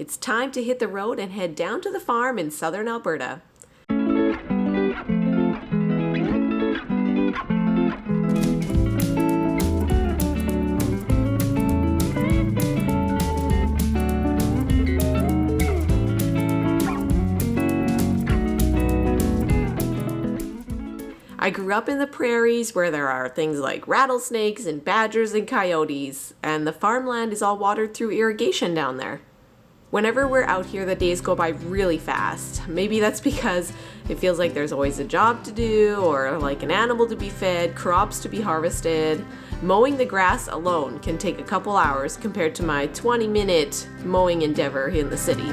It's time to hit the road and head down to the farm in southern Alberta. I grew up in the prairies where there are things like rattlesnakes and badgers and coyotes, and the farmland is all watered through irrigation down there. Whenever we're out here, the days go by really fast. Maybe that's because it feels like there's always a job to do, or like an animal to be fed, crops to be harvested. Mowing the grass alone can take a couple hours compared to my 20-minute mowing endeavor in the city.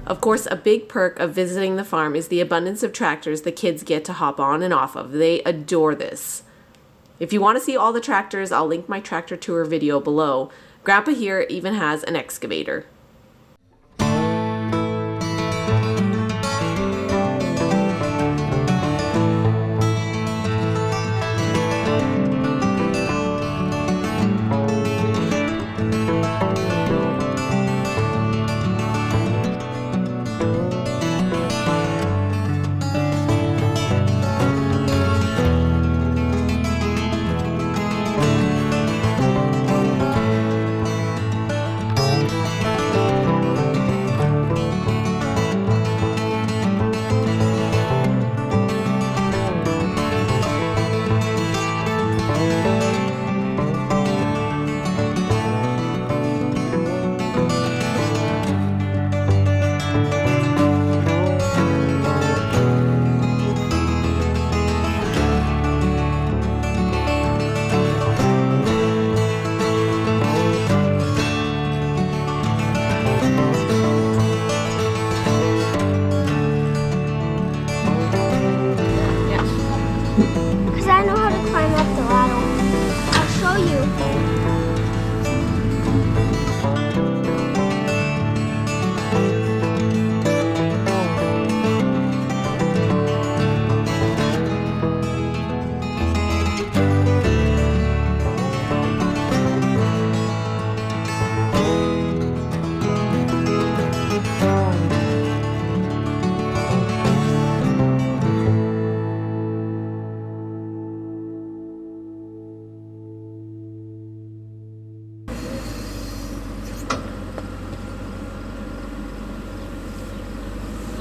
Of course, a big perk of visiting the farm is the abundance of tractors the kids get to hop on and off of. They adore this. If you want to see all the tractors, I'll link my tractor tour video below. Grandpa here even has an excavator. I know how to climb up the ladder. I'll show you.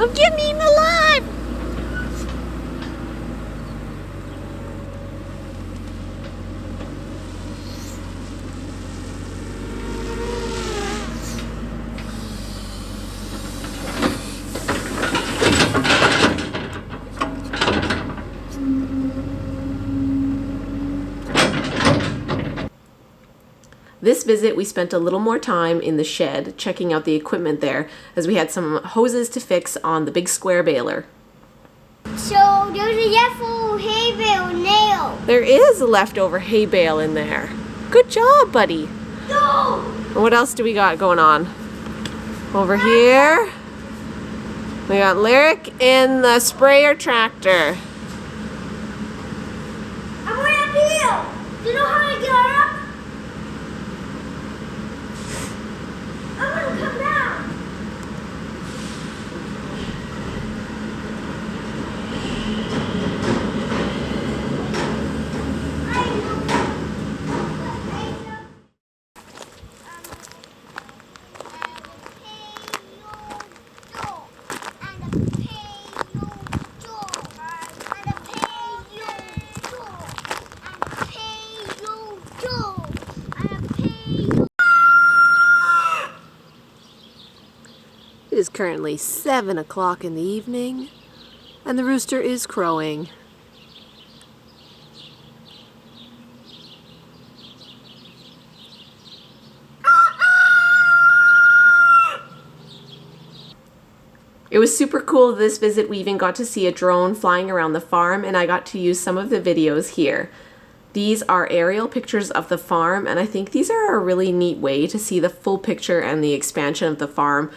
I'm getting eaten alive! This visit, we spent a little more time in the shed checking out the equipment there, as we had some hoses to fix on the big square baler. So there's a leftover hay bale nail. There is a leftover hay bale in there. Good job, buddy. No! And what else do we got going on? Over here, we got Lyric in the sprayer tractor. I'm going uphill. Do you know how to get up? I'm going to come down. It is currently 7 o'clock in the evening, and the rooster is crowing. It was super cool this visit. We even got to see a drone flying around the farm, and I got to use some of the videos here. These are aerial pictures of the farm, and I think these are a really neat way to see the full picture and the expansion of the farm.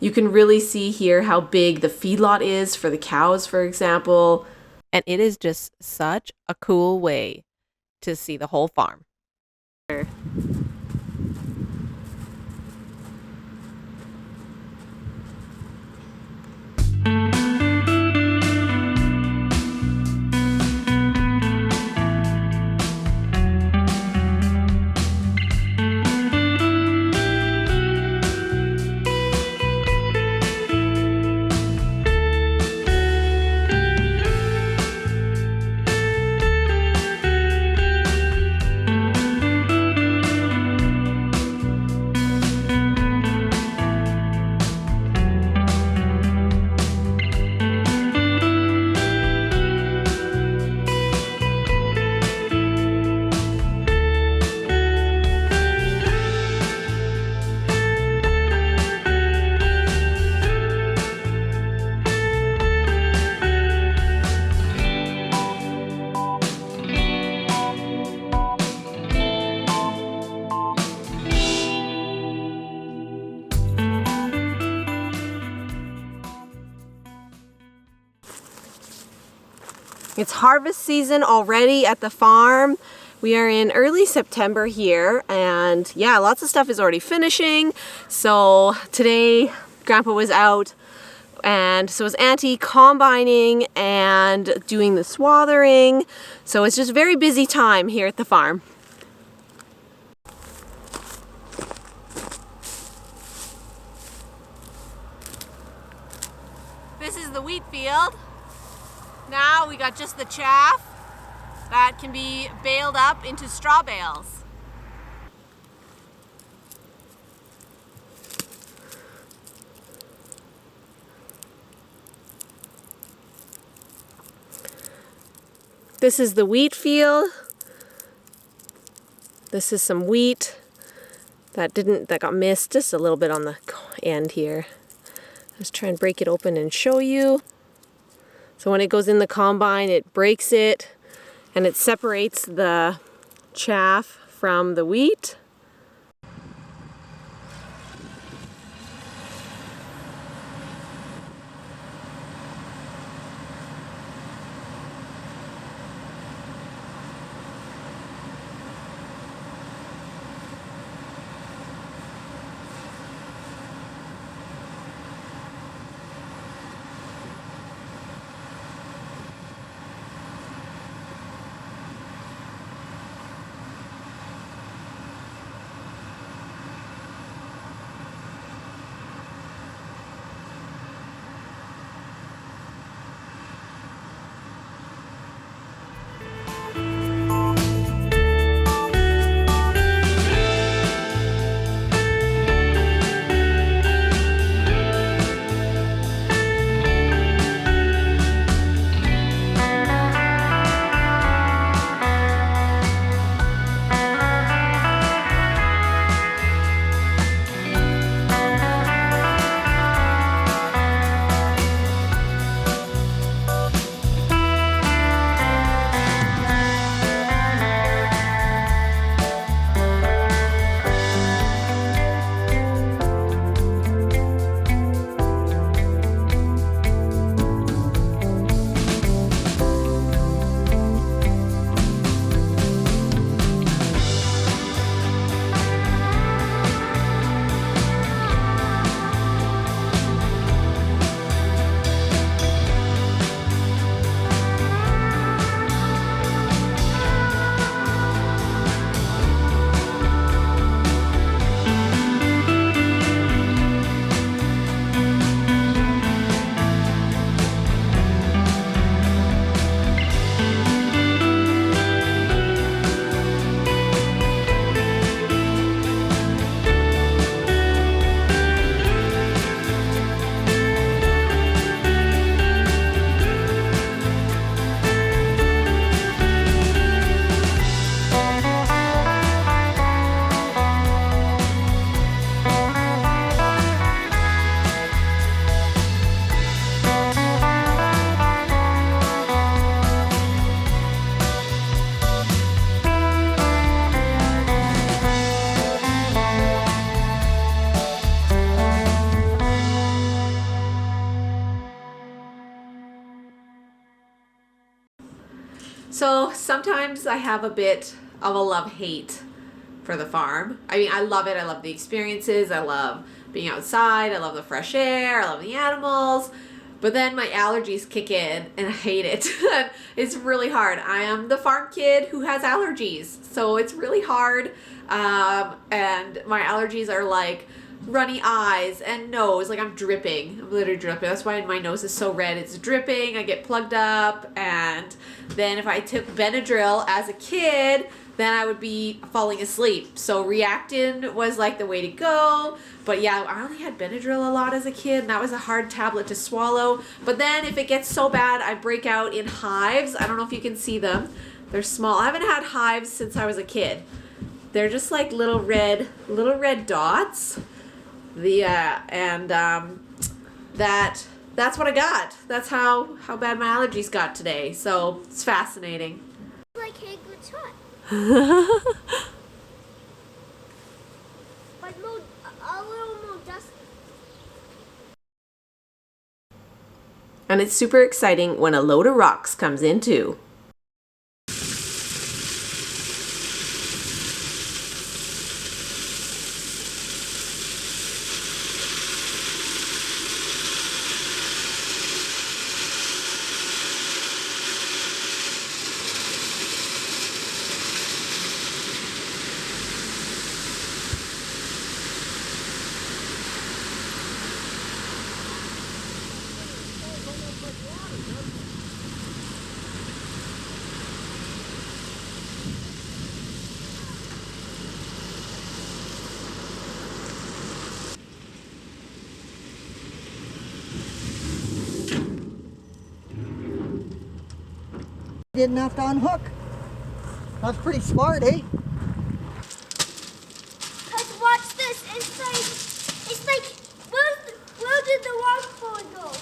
You can really see here how big the feedlot is for the cows, for example. And it is just such a cool way to see the whole farm. It's harvest season already at the farm. We are in early September here, and yeah, lots of stuff is already finishing. So today Grandpa was out, and so was Auntie, combining and doing the swathering. So it's just a very busy time here at the farm. This is the wheat field. Now we got just the chaff that can be baled up into straw bales. This is the wheat field. This is some wheat that got missed just a little bit on the end here. Let's try and break it open and show you. So when it goes in the combine, it breaks it and it separates the chaff from the wheat. So sometimes I have a bit of a love-hate for the farm. I mean, I love it. I love the experiences. I love being outside. I love the fresh air. I love the animals. But then my allergies kick in and I hate it. It's really hard. I am the farm kid who has allergies. So it's really hard. And my allergies are like runny eyes and nose. Like I'm dripping. I'm literally dripping. That's why my nose is so red. It's dripping. I get plugged up. And then if I took Benadryl as a kid, then I would be falling asleep. So Reactin was like the way to go. But yeah, I only had Benadryl a lot as a kid, and that was a hard tablet to swallow. But then if it gets so bad, I break out in hives. I don't know if you can see them. They're small. I haven't had hives since I was a kid. They're just like little red dots. That's what I got. That's how bad my allergies got today. So it's fascinating. Like Hagrid's hut. But a little more dusty. And it's super exciting when a load of rocks comes in too. Didn't have to unhook. That's pretty smart, eh? Cause watch this. It's like where did the rock board go?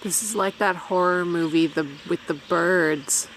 This is like that horror movie with the birds.